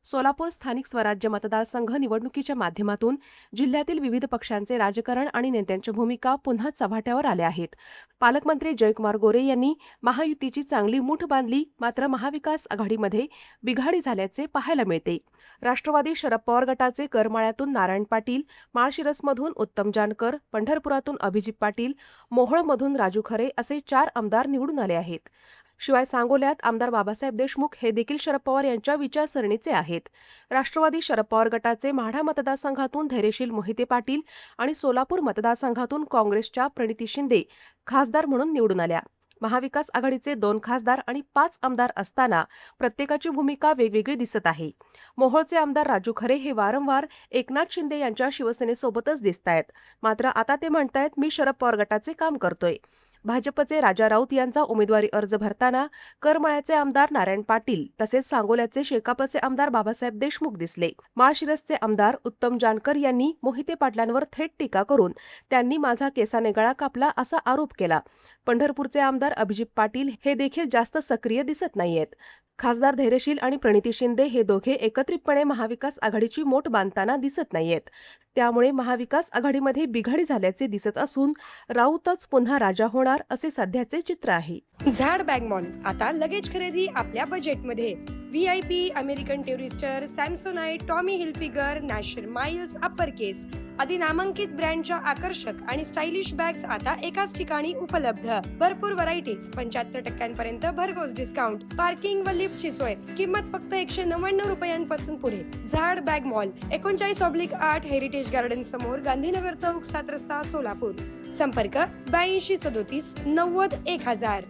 सोलापूर स्थानिक स्वराज्य मतदारसंघ निवडणुकीच्या माध्यमातून जिल्ह्यातील विविध पक्षांचे राजकारण आणि नेत्यांच्या भूमिका पुन्हा चव्हाट्यावर आल्या आहेत. पालकमंत्री जयकुमार गोरे यांनी महायुतीची चांगली मूठ बांधली, मात्र महाविकास आघाडीमध्ये बिघाडी झाल्याचे पाहायला मिळते. राष्ट्रवादी शरद पवार गटाचे करमाळ्यातून नारायण पाटील, माळशिरसमधून उत्तम जानकर, पंढरपुरातून अभिजित पाटील, मोहोळमधून राजू खरे असे 4 आमदार निवडून आले आहेत. शिवाय सांगोल्यात आमदार बाबासाहेब देशमुख हे देखील शरद पवार यांच्या विचारसरणीचे आहेत. राष्ट्रवादी शरद पवार गटाचे माढा मतदारसंघातून धैर्यशील मोहिते पाटील आणि सोलापूर मतदारसंघातून काँग्रेसच्या प्रणिती शिंदे खासदार म्हणून निवडून आल्या. महाविकास आघाडीचे 2 खासदार आणि 5 आमदार असताना प्रत्येकाची भूमिका वेगवेगळी दिसत आहे. मोहोळचे आमदार राजू खरे हे वारंवार एकनाथ शिंदे यांच्या शिवसेनेसोबतच दिसतायत. मात्र आता ते म्हणतायत, मी शरद पवार गटाचे काम करतोय. भाजपचे राजा राऊत यांचा उमेदवारी अर्ज भरताना करमाळ्याचे आमदार नारायण पाटील तसेच सांगोल्याचे शेकापचे आमदार बाबासाहेब देशमुख दिसले. माळशिरसचे आमदार उत्तम जानकर यांनी मोहिते पाटलांवर थेट टीका करून त्यांनी माझा केसाने गळा कापला असा आरोप केला. पंढरपूरचे आमदार अभिजित पाटील हे देखील जास्त सक्रिय दिसत नाहीयेत. खासदार धैर्यशील आणि प्रणिती शिंदे हे दोघे एकत्रितपणे महाविकास आघाडीची मोठ बांधताना दिसत नाहीयेत. त्यामुळे महाविकास आघाडीमध्ये बिघाडी झाल्याचे दिसत असून राऊतच पुन्हा राजा होणार असे सध्याचे चित्र आहे. झाड बॅग मॉल आता लगेच खरेदी आपल्या बजेटमध्ये. VIP, American Tourister, Samsonite, Tommy Hilfiger, National Miles, Upper Case आदी नामांकित ब्रँडच्या आकर्षक आणि स्टायलिश बॅग्स आता एकाच ठिकाणी उपलब्ध. भरपूर व्हरायटीज, 75% भरघोस डिस्काउंट, पार्किंग व लिफ्टची सोय. किंमत फक्त 199 रुपयांपासून पुढे. झाड बॅग मॉल 39/8 हेरिटेज गार्डन समोर, गांधीनगर चौक, 7 रस्ता, सोलापूर. संपर्क 82 37 90 1000.